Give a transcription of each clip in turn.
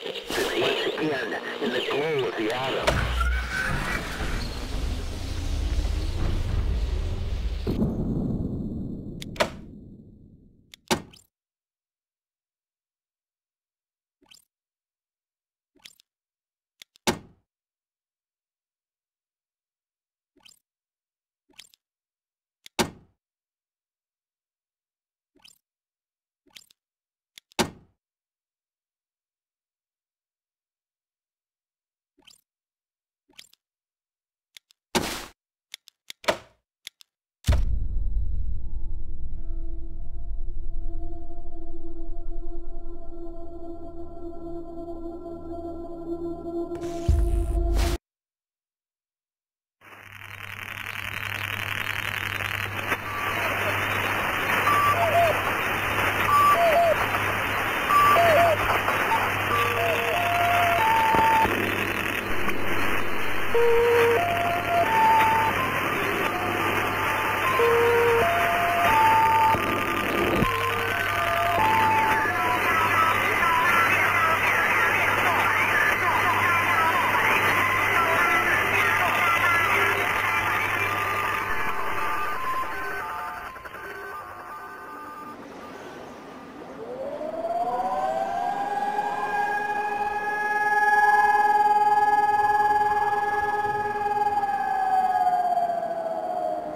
Once again, in the glow of the atom.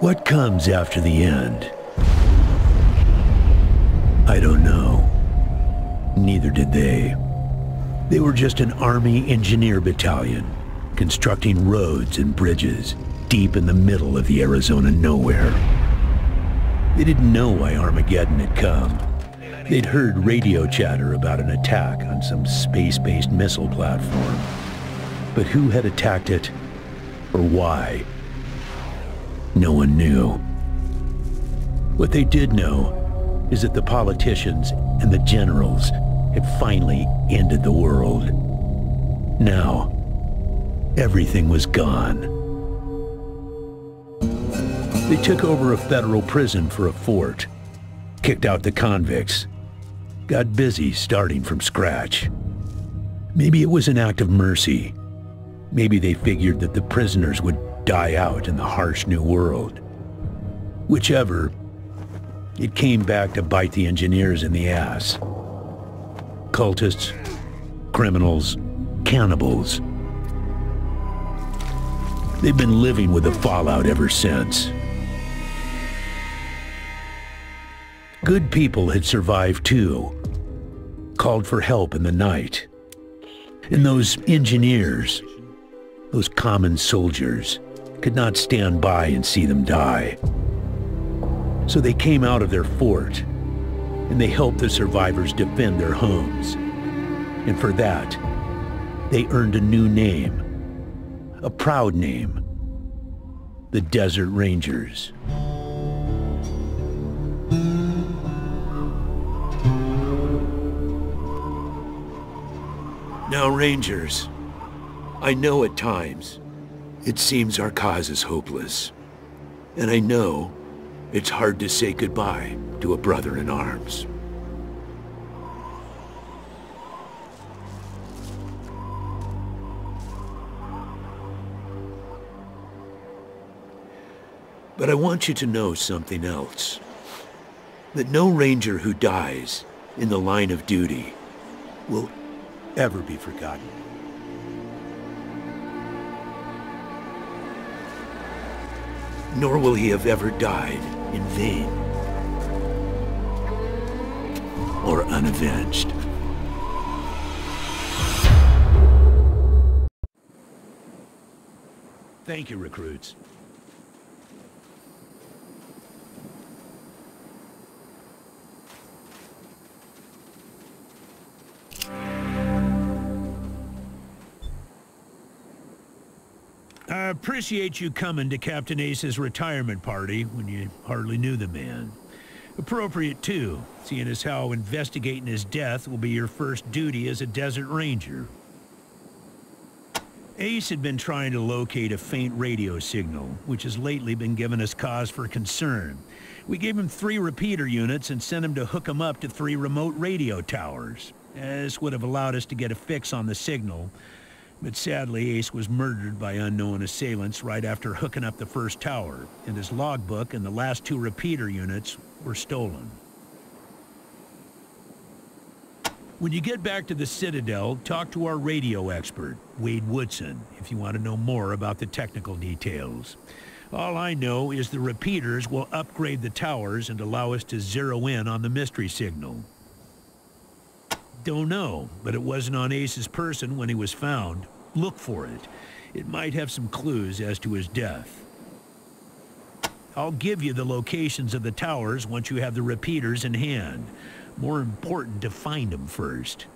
What comes after the end? I don't know. Neither did they. They were just an Army engineer battalion, constructing roads and bridges deep in the middle of the Arizona nowhere. They didn't know why Armageddon had come. They'd heard radio chatter about an attack on some space-based missile platform. But who had attacked it, or why? No one knew. What they did know is that the politicians and the generals had finally ended the world. Now, everything was gone. They took over a federal prison for a fort, kicked out the convicts, got busy starting from scratch. Maybe it was an act of mercy. Maybe they figured that the prisoners would die out in the harsh new world. Whichever, it came back to bite the engineers in the ass. Cultists, criminals, cannibals. They've been living with the fallout ever since. Good people had survived too, called for help in the night. And those engineers, those common soldiers, could not stand by and see them die. So they came out of their fort, and they helped the survivors defend their homes. And for that, they earned a new name, a proud name, the Desert Rangers. Now, Rangers, I know at times it seems our cause is hopeless, and I know it's hard to say goodbye to a brother in arms. But I want you to know something else. That no Ranger who dies in the line of duty will ever be forgotten. Nor will he have ever died in vain or unavenged. Thank you, recruits. I appreciate you coming to Captain Ace's retirement party when you hardly knew the man. Appropriate, too, seeing as how investigating his death will be your first duty as a Desert Ranger. Ace had been trying to locate a faint radio signal, which has lately been giving us cause for concern. We gave him 3 repeater units and sent him to hook them up to 3 remote radio towers. This would have allowed us to get a fix on the signal, but sadly Ace was murdered by unknown assailants right after hooking up the first tower, and his logbook and the last 2 repeater units were stolen. When you get back to the Citadel, talk to our radio expert, Wade Woodson, if you want to know more about the technical details. All I know is the repeaters will upgrade the towers and allow us to zero in on the mystery signal. Don't know, but it wasn't on Ace's person when he was found. Look for it. It might have some clues as to his death. I'll give you the locations of the towers once you have the repeaters in hand. More important to find them first.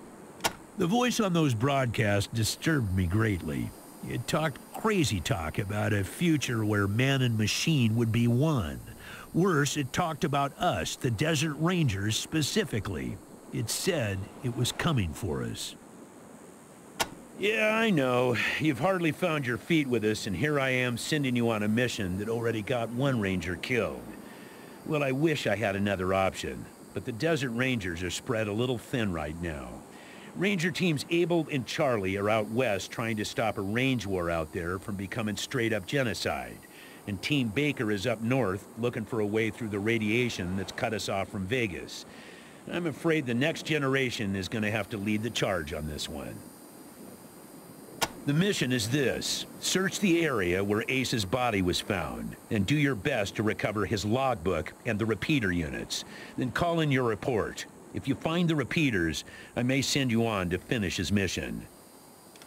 The voice on those broadcasts disturbed me greatly. It talked crazy talk about a future where man and machine would be one. Worse, it talked about us, the Desert Rangers, specifically. It said it was coming for us. Yeah, I know. You've hardly found your feet with us, and here I am sending you on a mission that already got 1 Ranger killed. Well, I wish I had another option, but the Desert Rangers are spread a little thin right now. Ranger teams Abel and Charlie are out west trying to stop a range war out there from becoming straight-up genocide. And Team Baker is up north looking for a way through the radiation that's cut us off from Vegas. I'm afraid the next generation is going to have to lead the charge on this one. The mission is this: search the area where Ace's body was found, and do your best to recover his logbook and the repeater units. Then call in your report. If you find the repeaters, I may send you on to finish his mission.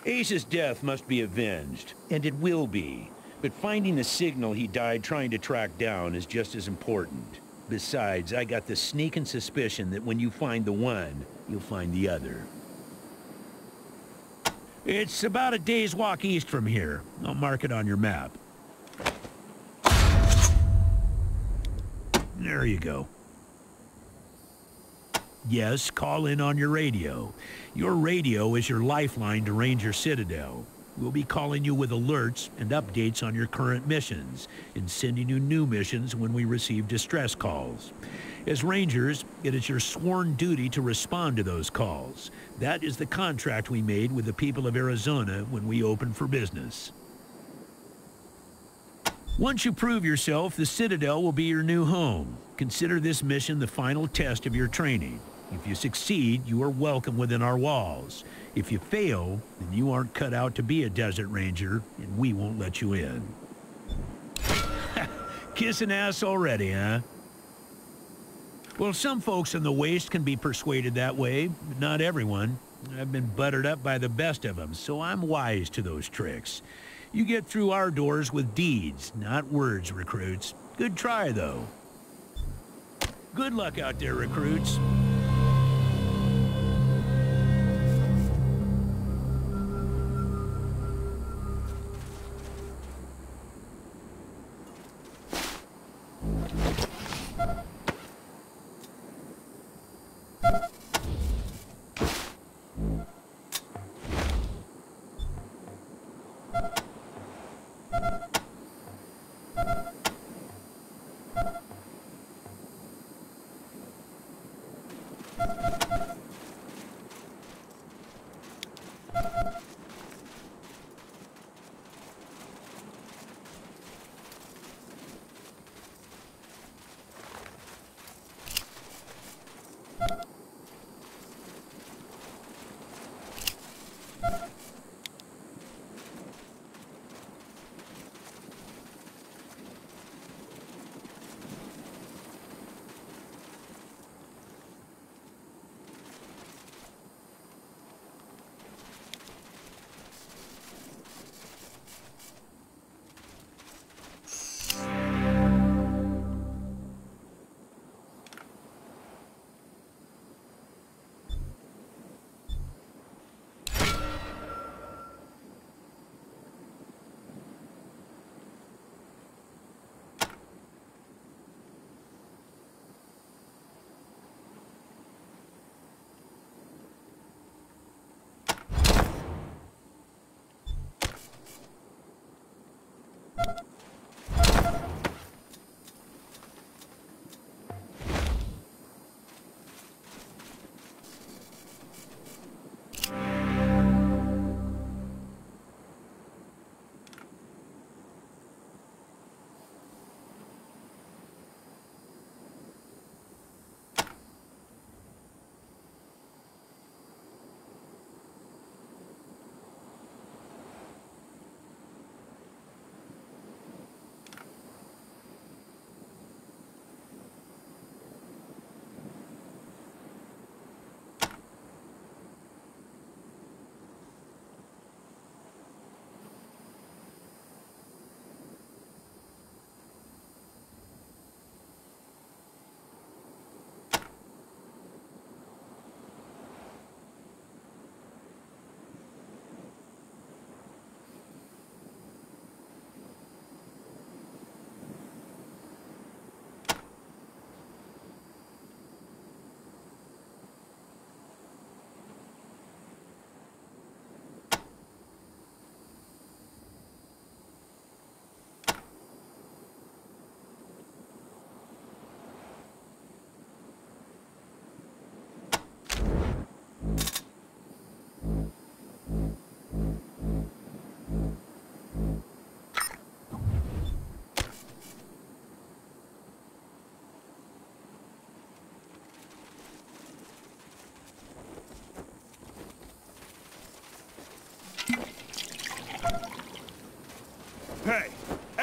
Ace's death must be avenged, and it will be. But finding the signal he died trying to track down is just as important. Besides, I got the sneaking suspicion that when you find the one, you'll find the other. It's about a day's walk east from here. I'll mark it on your map. There you go. Yes, call in on your radio. Your radio is your lifeline to Ranger Citadel. We'll be calling you with alerts and updates on your current missions, and sending you new missions when we receive distress calls. As Rangers, it is your sworn duty to respond to those calls. That is the contract we made with the people of Arizona when we opened for business. Once you prove yourself, the Citadel will be your new home. Consider this mission the final test of your training. If you succeed, you are welcome within our walls. If you fail, then you aren't cut out to be a Desert Ranger, and we won't let you in. Kissing ass already, huh? Well, some folks in the Waste can be persuaded that way, but not everyone. I've been buttered up by the best of them, so I'm wise to those tricks. You get through our doors with deeds, not words, recruits. Good try, though. Good luck out there, recruits.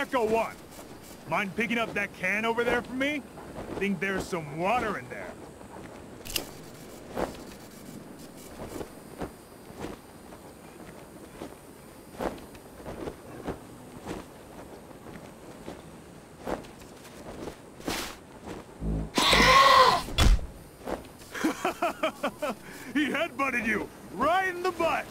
Echo 1. Mind picking up that can over there for me? Think there's some water in there. He headbutted you right in the butt.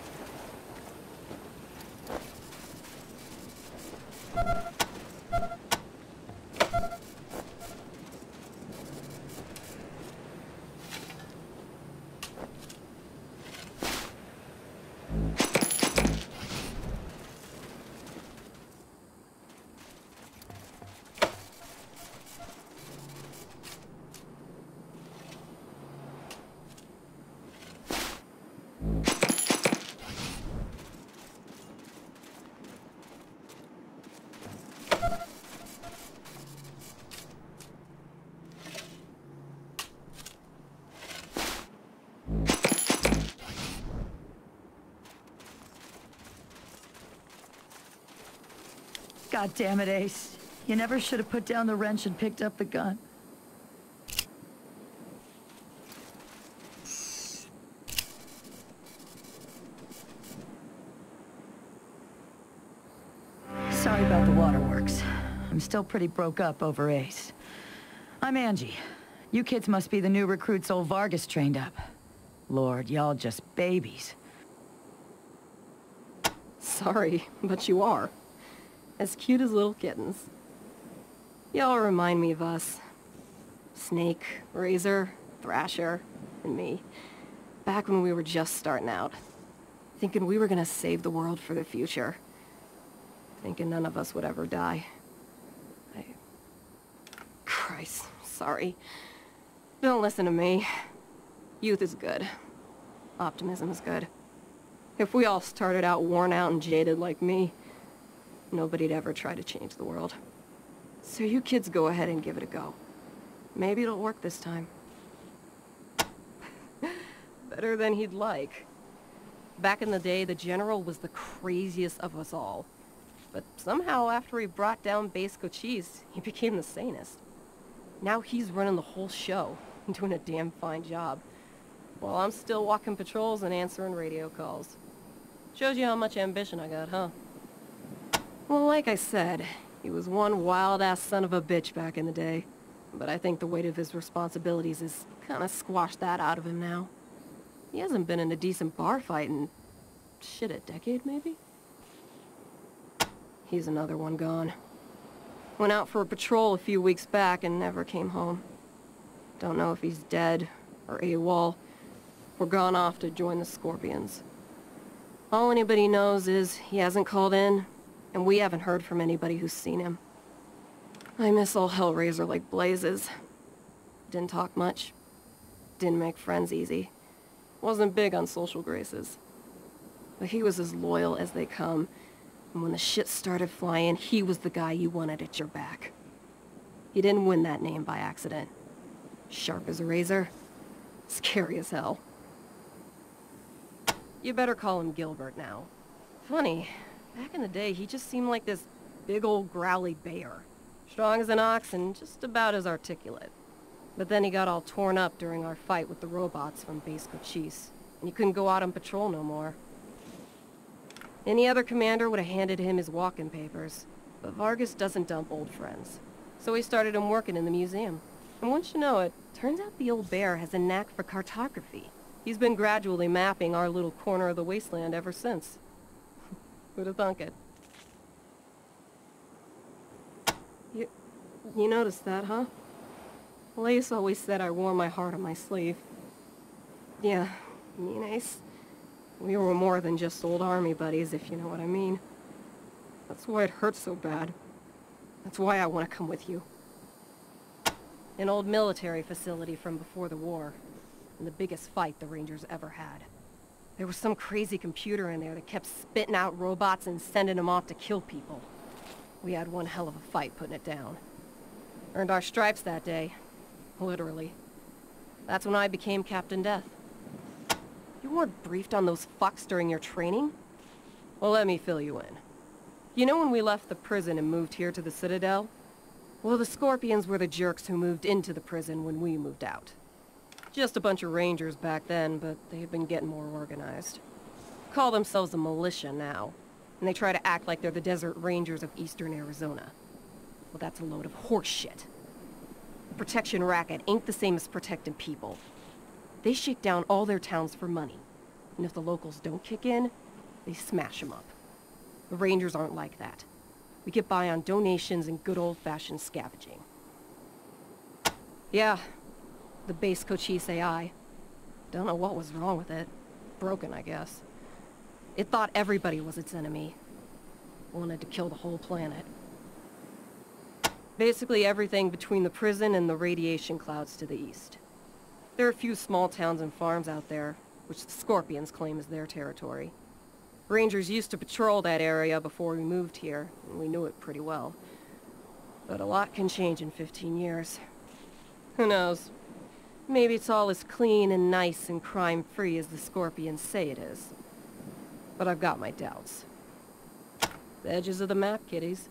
God damn it, Ace. You never should have put down the wrench and picked up the gun. Sorry about the waterworks. I'm still pretty broke up over Ace. I'm Angie. You kids must be the new recruits old Vargas trained up. Lord, y'all just babies. Sorry, but you are. As cute as little kittens. Y'all remind me of us. Snake, Razor, Thrasher, and me. Back when we were just starting out. Thinking we were gonna save the world for the future. Thinking none of us would ever die. Christ, sorry. Don't listen to me. Youth is good. Optimism is good. If we all started out worn out and jaded like me, nobody'd ever try to change the world. So you kids go ahead and give it a go. Maybe it'll work this time. Better than he'd like. Back in the day, the General was the craziest of us all. But somehow, after he brought down Base Cochise, he became the sanest. Now he's running the whole show, and doing a damn fine job. While I'm still walking patrols and answering radio calls. Shows you how much ambition I got, huh? Well, like I said, he was one wild-ass son of a bitch back in the day. But I think the weight of his responsibilities has kinda squashed that out of him now. He hasn't been in a decent bar fight in... shit, a decade, maybe? He's another one gone. Went out for a patrol a few weeks back and never came home. Don't know if he's dead, or AWOL, or gone off to join the Scorpions. All anybody knows is he hasn't called in, and we haven't heard from anybody who's seen him. I miss old Hellraiser like blazes. Didn't talk much. Didn't make friends easy. Wasn't big on social graces. But he was as loyal as they come, and when the shit started flying, he was the guy you wanted at your back. He didn't win that name by accident. Sharp as a razor, scary as hell. You better call him Gilbert now. Funny, back in the day, he just seemed like this big old growly bear. Strong as an ox and just about as articulate. But then he got all torn up during our fight with the robots from Base Cochise, and he couldn't go out on patrol no more. Any other commander would have handed him his walking papers, but Vargas doesn't dump old friends. So he started him working in the museum. And once you know it, turns out the old bear has a knack for cartography. He's been gradually mapping our little corner of the Wasteland ever since. Who'd have thunk it? You noticed that, huh? Lace always said I wore my heart on my sleeve. Yeah, me and Ace. We were more than just old army buddies, if you know what I mean. That's why it hurts so bad. That's why I want to come with you. An old military facility from before the war. And the biggest fight the Rangers ever had. There was some crazy computer in there that kept spitting out robots and sending them off to kill people. We had one hell of a fight putting it down. Earned our stripes that day. Literally. That's when I became Captain Death. You weren't briefed on those fucks during your training? Well, let me fill you in. You know when we left the prison and moved here to the Citadel? Well, the Scorpions were the jerks who moved into the prison when we moved out. Just a bunch of rangers back then, but they've been getting more organized. Call themselves a militia now, and they try to act like they're the Desert Rangers of eastern Arizona. Well, that's a load of horse shit. The protection racket ain't the same as protecting people. They shake down all their towns for money, and if the locals don't kick in, they smash them up. The Rangers aren't like that. We get by on donations and good old-fashioned scavenging. Yeah, the base Cochise AI. Don't know what was wrong with it. Broken, I guess. It thought everybody was its enemy. Wanted to kill the whole planet. Basically everything between the prison and the radiation clouds to the east. There are a few small towns and farms out there, which the Scorpions claim is their territory. Rangers used to patrol that area before we moved here, and we knew it pretty well. But a lot can change in 15 years. Who knows? Maybe it's all as clean and nice and crime-free as the Scorpions say it is. But I've got my doubts. The edges of the map, kiddies.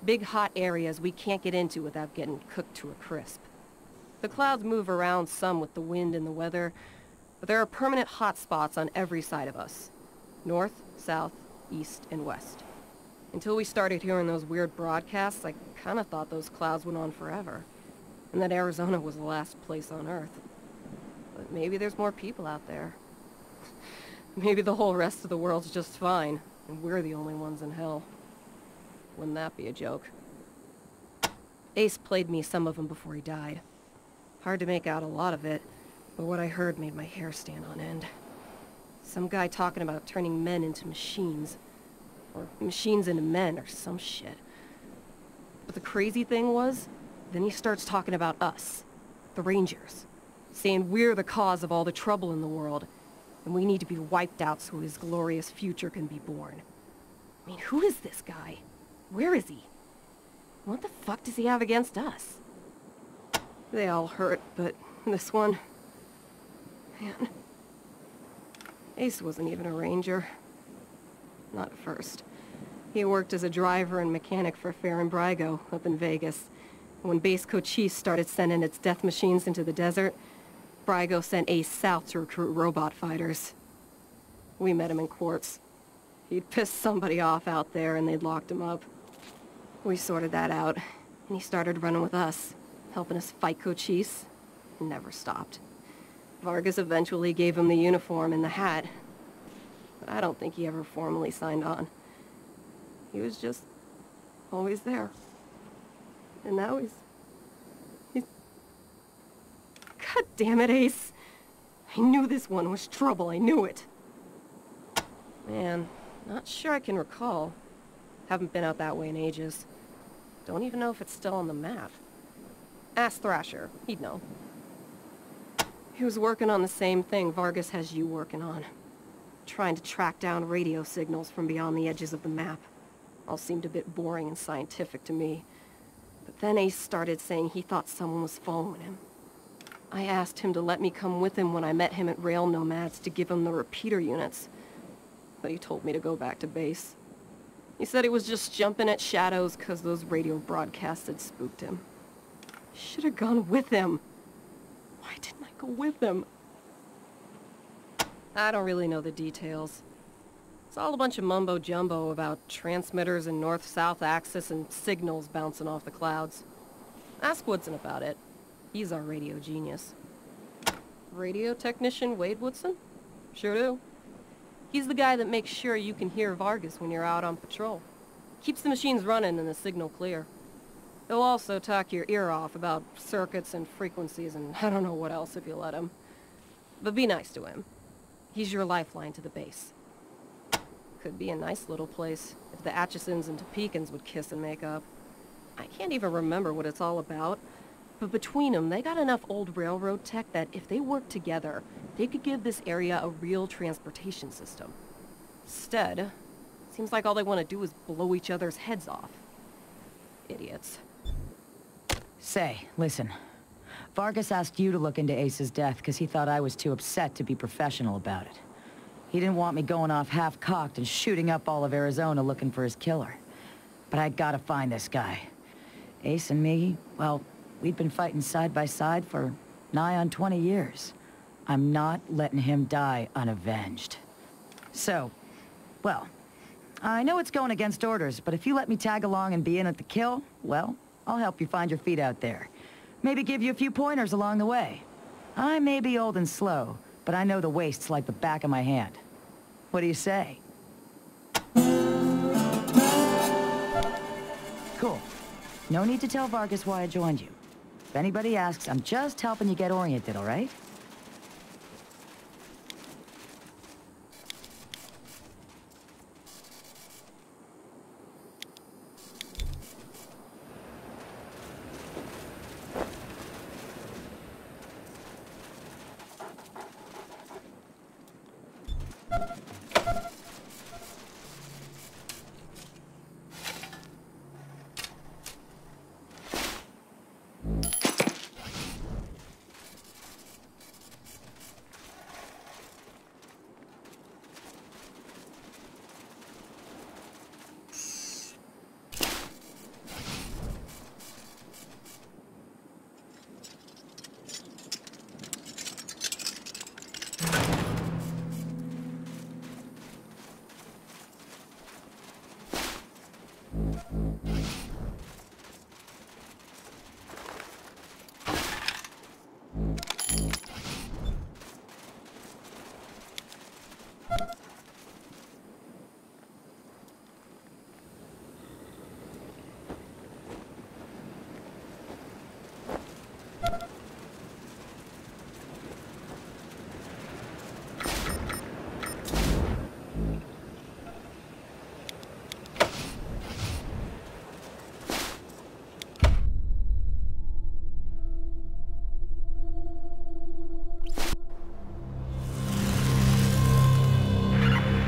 Big hot areas we can't get into without getting cooked to a crisp. The clouds move around some with the wind and the weather, but there are permanent hot spots on every side of us. North, south, east, and west. Until we started hearing those weird broadcasts, I kinda thought those clouds went on forever, and that Arizona was the last place on Earth. But maybe there's more people out there. Maybe the whole rest of the world's just fine, and we're the only ones in hell. Wouldn't that be a joke? Ace played me some of them before he died. Hard to make out a lot of it, but what I heard made my hair stand on end. Some guy talking about turning men into machines. Or machines into men, or some shit. But the crazy thing was, then he starts talking about us, the Rangers. Saying we're the cause of all the trouble in the world, and we need to be wiped out so his glorious future can be born. I mean, who is this guy? Where is he? What the fuck does he have against us? They all hurt, but this one... Man... Ace wasn't even a ranger. Not at first. He worked as a driver and mechanic for Farron Brygo up in Vegas. When Base Cochise started sending its death machines into the desert, Brygo sent Ace south to recruit robot fighters. We met him in Quartz. He'd pissed somebody off out there and they'd locked him up. We sorted that out, and he started running with us, helping us fight Cochise. Never stopped. Vargas eventually gave him the uniform and the hat, but I don't think he ever formally signed on. He was just always there. And now he's... God damn it, Ace! I knew this one was trouble, I knew it! Man, not sure I can recall. Haven't been out that way in ages. Don't even know if it's still on the map. Ask Thrasher, he'd know. He was working on the same thing Vargas has you working on. Trying to track down radio signals from beyond the edges of the map. All seemed a bit boring and scientific to me. But then Ace started saying he thought someone was following him. I asked him to let me come with him when I met him at Rail Nomads to give him the repeater units. But he told me to go back to base. He said he was just jumping at shadows because those radio broadcasts had spooked him. Should have gone with him. Why didn't I go with him? I don't really know the details. It's all a bunch of mumbo-jumbo about transmitters and north-south axis and signals bouncing off the clouds. Ask Woodson about it. He's our radio genius. Radio technician Wade Woodson? Sure do. He's the guy that makes sure you can hear Vargas when you're out on patrol. Keeps the machines running and the signal clear. He'll also talk your ear off about circuits and frequencies and I don't know what else if you let him. But be nice to him. He's your lifeline to the base. Could be a nice little place if the Atchisons and Topekans would kiss and make up. I can't even remember what it's all about, but between them, they got enough old railroad tech that if they worked together, they could give this area a real transportation system. Instead, seems like all they want to do is blow each other's heads off. Idiots. Say, listen. Vargas asked you to look into Ace's death because he thought I was too upset to be professional about it. He didn't want me going off half-cocked and shooting up all of Arizona looking for his killer. but I gotta find this guy. Ace and me, well, we'd been fighting side by side for nigh on 20 years. I'm not letting him die unavenged. So, well, I know it's going against orders, but if you let me tag along and be in at the kill, well, I'll help you find your feet out there. Maybe give you a few pointers along the way. I may be old and slow, but I know the wastes like the back of my hand. What do you say? Cool. No need to tell Vargas why I joined you. If anybody asks, I'm just helping you get oriented, all right?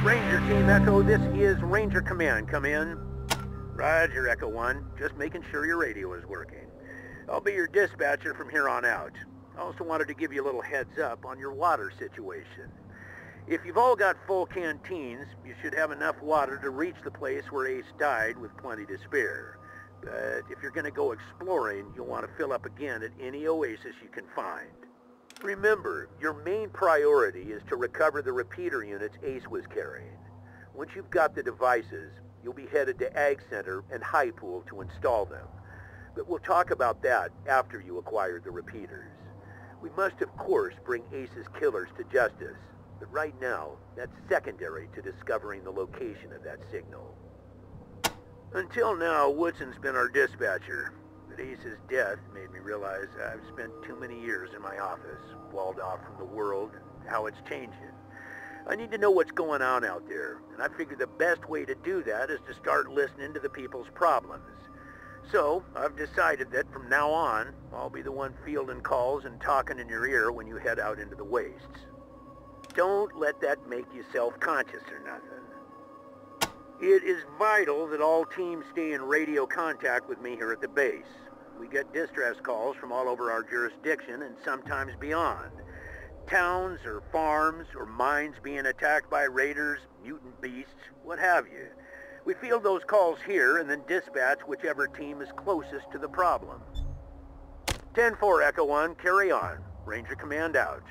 Ranger Team Echo, this is Ranger Command. Come in. Roger, Echo 1. Just making sure your radio is working. I'll be your dispatcher from here on out. I also wanted to give you a little heads up on your water situation. If you've all got full canteens, you should have enough water to reach the place where Ace died with plenty to spare. But if you're going to go exploring, you'll want to fill up again at any oasis you can find. Remember, your main priority is to recover the repeater units Ace was carrying. Once you've got the devices, you'll be headed to Ag Center and High Pool to install them. But we'll talk about that after you acquire the repeaters. We must, of course, bring Ace's killers to justice, but right now, that's secondary to discovering the location of that signal. Until now, Woodson's been our dispatcher. But Ace's death made me realize I've spent too many years in my office, walled off from the world, how it's changing. I need to know what's going on out there, and I figure the best way to do that is to start listening to the people's problems. So, I've decided that from now on, I'll be the one fielding calls and talking in your ear when you head out into the wastes. Don't let that make you self-conscious or nothing. It is vital that all teams stay in radio contact with me here at the base. We get distress calls from all over our jurisdiction and sometimes beyond. Towns or farms or mines being attacked by raiders, mutant beasts, what have you. We field those calls here and then dispatch whichever team is closest to the problem. 10-4 Echo 1, carry on. Ranger Command out.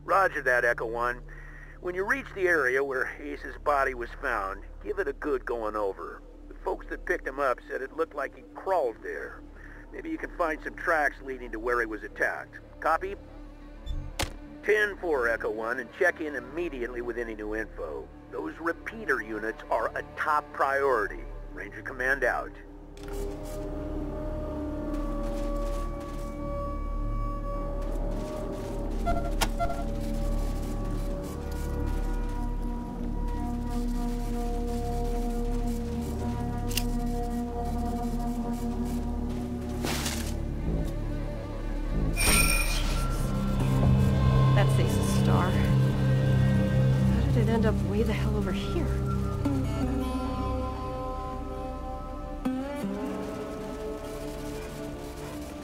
Roger that, Echo 1. When you reach the area where Ace's body was found, give it a good going over. The folks that picked him up said it looked like he crawled there. Maybe you can find some tracks leading to where he was attacked. Copy? 10-4 Echo 1, and check in immediately with any new info. Those repeater units are a top priority. Ranger Command out. That's Ace's star. How did it end up way the hell over here?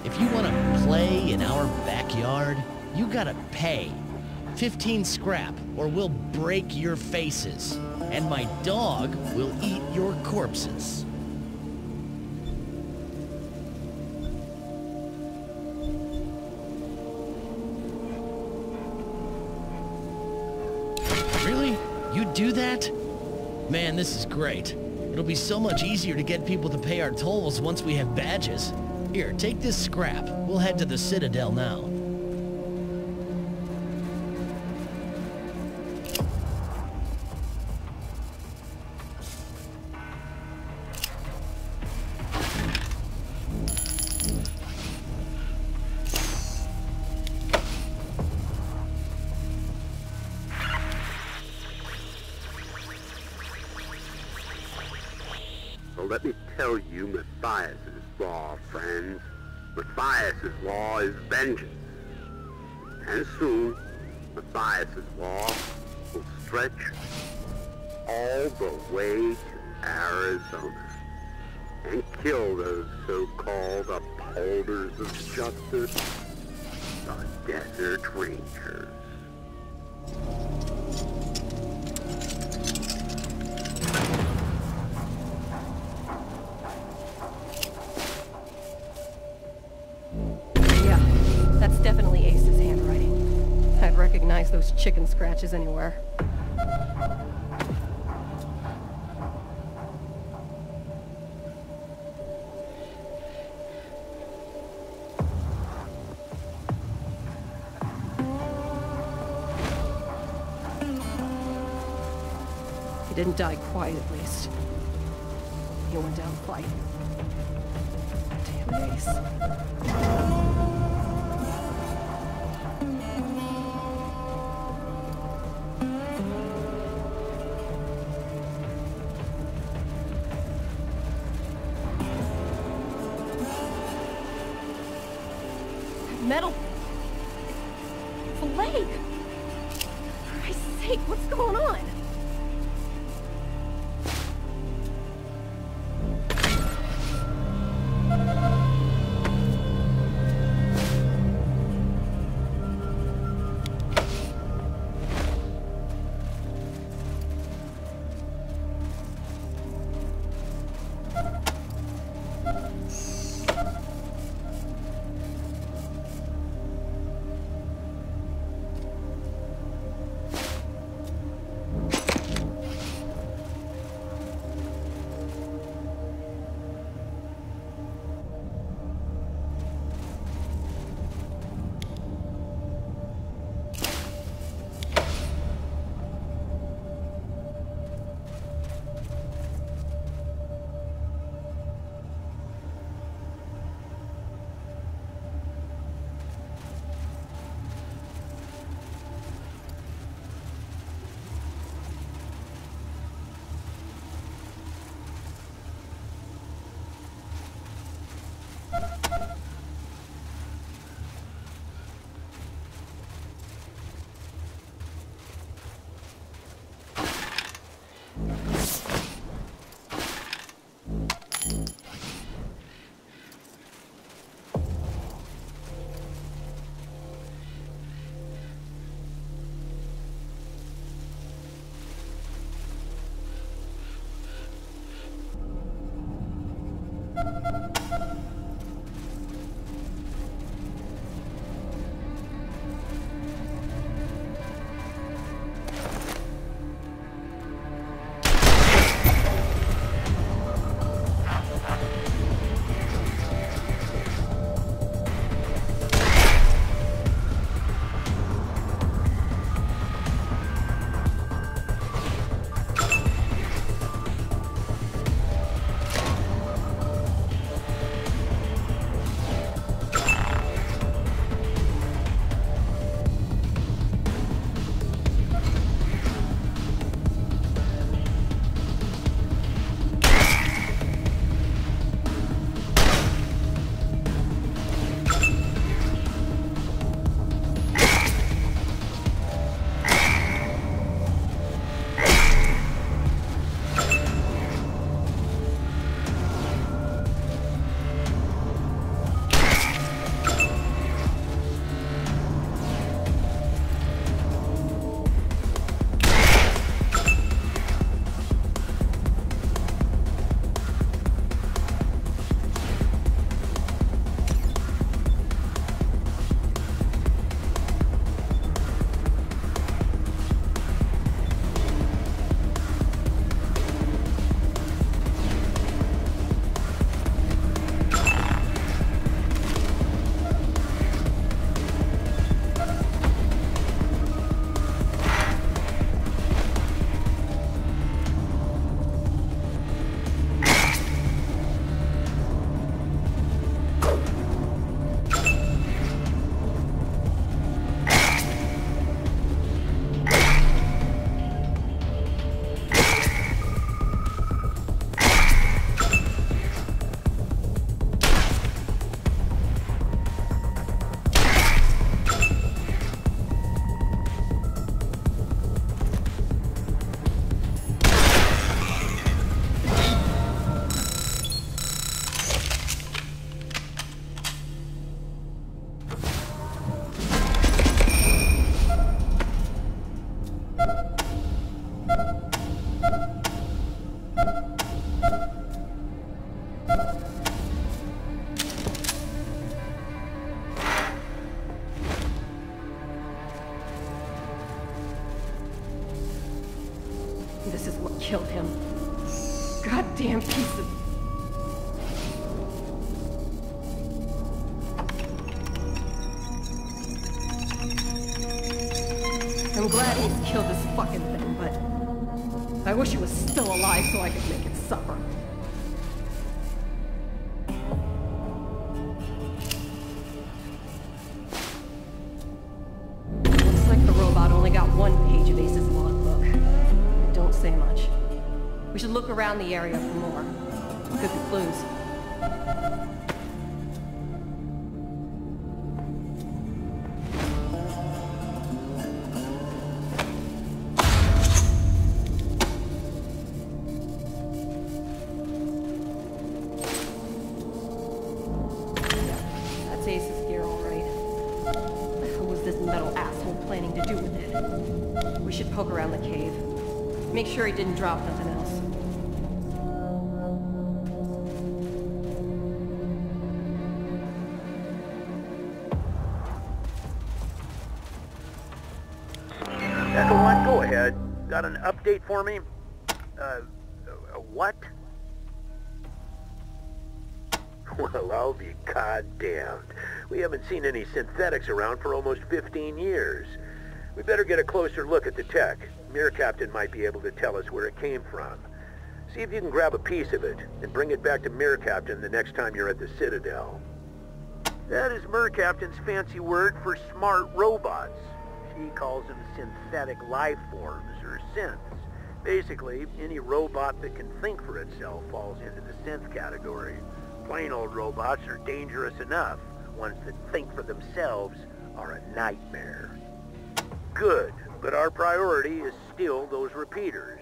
If you want to play in our backyard, you gotta pay. 15 scrap, or we'll break your faces. And my dog will eat your corpses. Really? You'd do that? Man, this is great. It'll be so much easier to get people to pay our tolls once we have badges. Here, take this scrap. We'll head to the Citadel now. So let me tell you Matthias's law, friends. Matthias's law is vengeance. And soon, Matthias's law will stretch all the way to Arizona and kill those so-called upholders of justice, the Desert Rangers. Yeah, that's definitely Ace's handwriting. I'd recognize those chicken scratches anywhere. He didn't die quiet, at least. He went down fighting. Damn it, Ace. Metal. It's a leg. For Christ's sake, what's going on? Goddamn piece of... I'm glad he's killed this fucking thing, but I wish he was still alive so I could make it suffer. Looks like the robot only got one page of Ace's logbook. Don't say much. We should look around the area for more. Could be clues. That's Ace's gear, all right. What the hell was this metal asshole planning to do with it? We should poke around the cave. Make sure he didn't drop nothing else. Echo 1, go ahead. Got an update for me? What? Well, I'll be goddamned. We haven't seen any synthetics around for almost 15 years. We better get a closer look at the tech. Mir Captain might be able to tell us where it came from. See if you can grab a piece of it and bring it back to Mir Captain the next time you're at the Citadel. That is Mir Captain's fancy word for smart robots. She calls them synthetic life forms, or synths. Basically, any robot that can think for itself falls into the synth category. Plain old robots are dangerous enough. Ones that think for themselves are a nightmare. Good, but our priority is still those repeaters.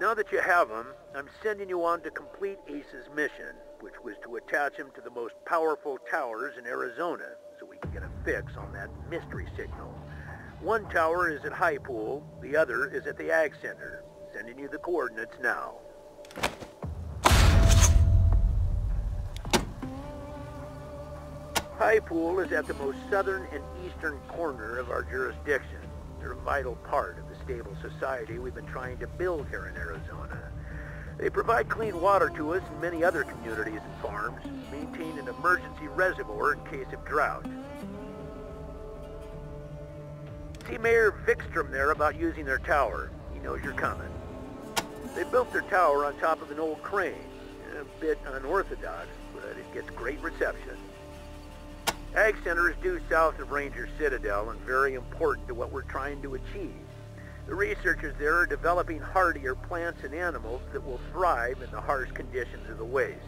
Now that you have them, I'm sending you on to complete Ace's mission, which was to attach him to the most powerful towers in Arizona, so we can get a fix on that mystery signal. One tower is at High Pool, the other is at the Ag Center. Sending you the coordinates now. High Pool is at the most southern and eastern corner of our jurisdiction. They're a vital part of the stable society we've been trying to build here in Arizona. They provide clean water to us and many other communities and farms, maintain an emergency reservoir in case of drought. See Mayor Vikstrom there about using their tower. He knows you're coming. They built their tower on top of an old crane. A bit unorthodox, but it gets great reception. Ag Center is due south of Ranger Citadel and very important to what we're trying to achieve. The researchers there are developing hardier plants and animals that will thrive in the harsh conditions of the waste.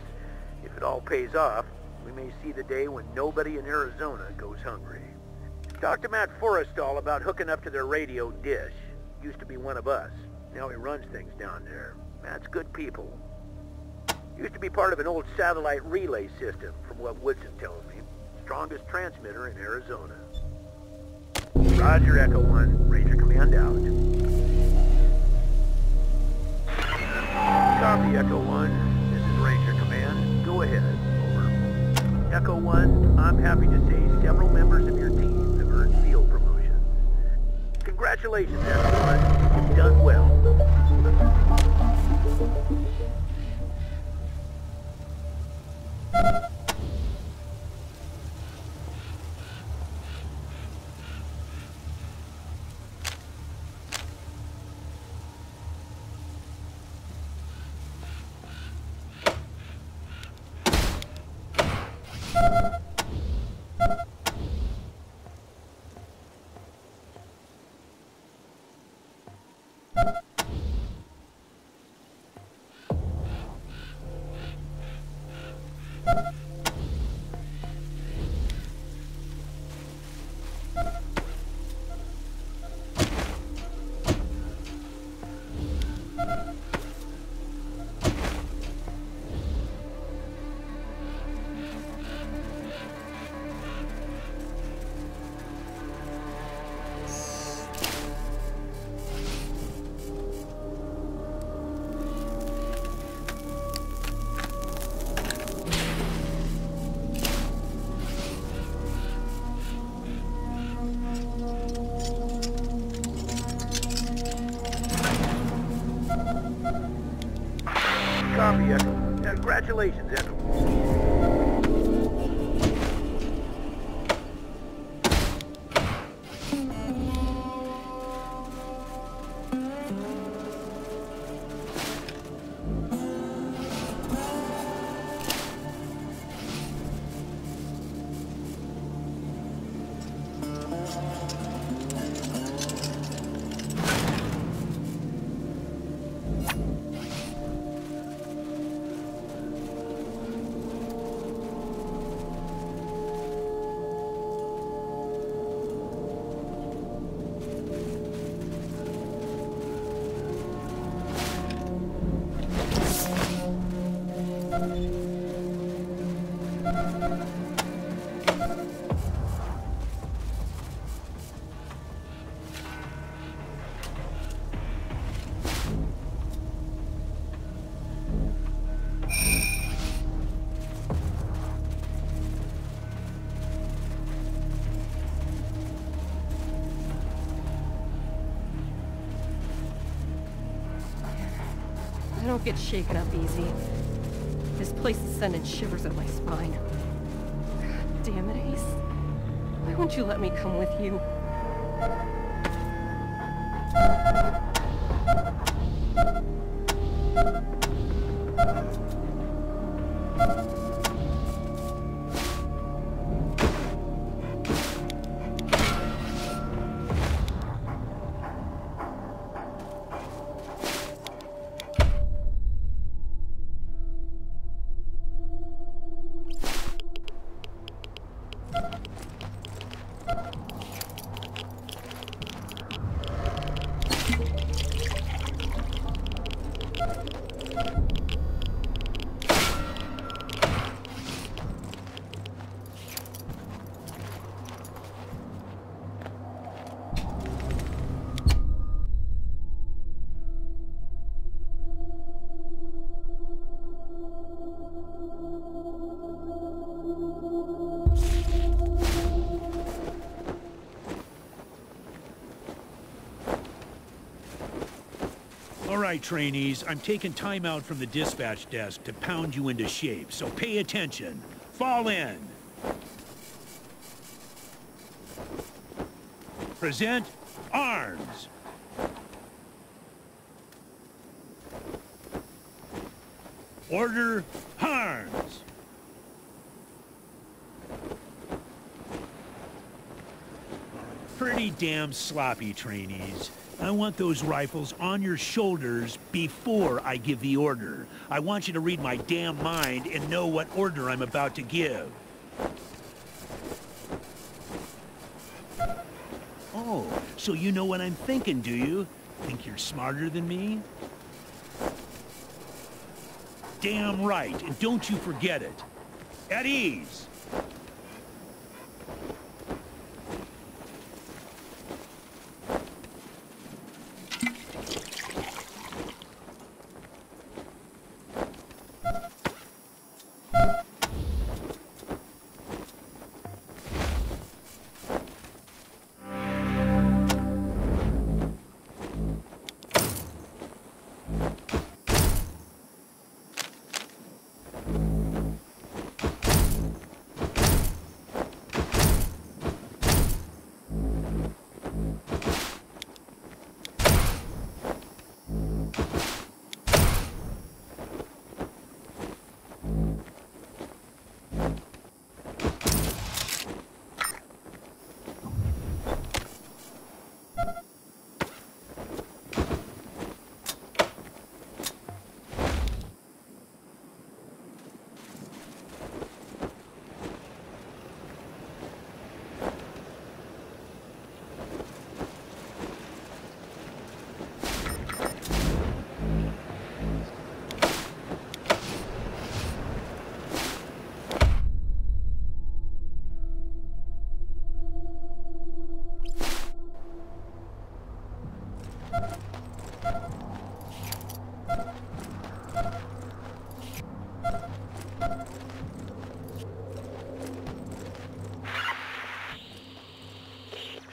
If it all pays off, we may see the day when nobody in Arizona goes hungry. Talk to Matt Forrestal about hooking up to their radio dish. Used to be one of us. Now he runs things down there. Matt's good people. Used to be part of an old satellite relay system, from what Woodson tells me. Strongest transmitter in Arizona. Roger, Echo 1. Ranger Command out. Copy, Echo 1. This is Ranger Command. Go ahead. Over. Echo 1, I'm happy to say several members of your team have earned field promotions. Congratulations, Echo 1. You've done well. Copy, Echo. Congratulations, Echo. I don't get shaken up easy. This place is sending shivers up my spine. God damn it, Ace. Why won't you let me come with you? All right, trainees, I'm taking time out from the dispatch desk to pound you into shape, so pay attention. Fall in. Present arms. Order arms. Pretty damn sloppy, trainees. I want those rifles on your shoulders before I give the order. I want you to read my damn mind and know what order I'm about to give. Oh, so you know what I'm thinking, do you? Think you're smarter than me? Damn right, and don't you forget it. At ease.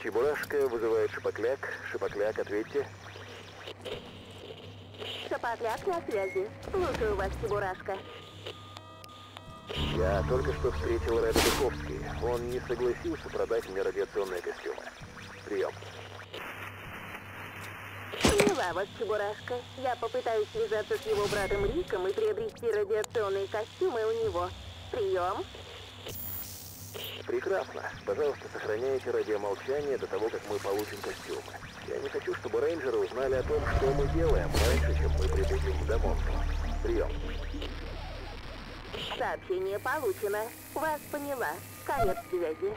Чебурашка вызывает Шапокляк. Шапокляк, ответьте. Потряс на связи. Слушаю вас, Чебурашка. Я только что встретил Рэда Духовский. Он не согласился продать мне радиационные костюмы. Прием. Поняла вас, Чебурашка. Я попытаюсь связаться с его братом Риком и приобрести радиационные костюмы у него. Прием. Прекрасно. Пожалуйста, сохраняйте радиомолчание до того, как мы получим костюмы. Я не хочу, чтобы рейнджеры узнали о том, что мы делаем, раньше, чем мы прибудем к Дамонту. Прием. Сообщение получено. Вас поняла. Конец связи.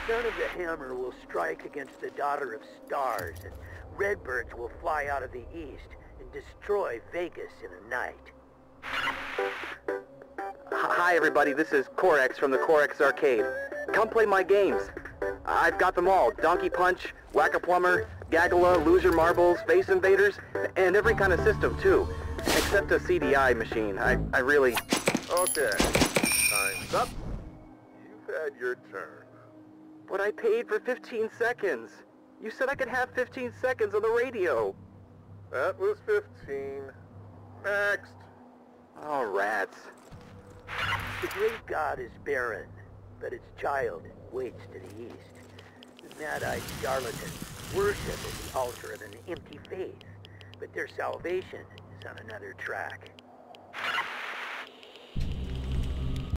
The son of the hammer will strike against the daughter of stars, and redbirds will fly out of the east and destroy Vegas in a night. Hi everybody, this is Corex from the Corex Arcade. Come play my games. I've got them all. Donkey Punch, Whack-A-Plumber, Gagala, Loser Marbles, Space Invaders, and every kind of system too. Except a CDI machine. I really... Okay. Time's up. You've had your turn. But I paid for 15 seconds. You said I could have 15 seconds on the radio. That was 15. Next. Oh, rats. The great god is barren, but its child waits to the east. The mad-eyed charlatans worship at the altar of an empty faith, but their salvation is on another track.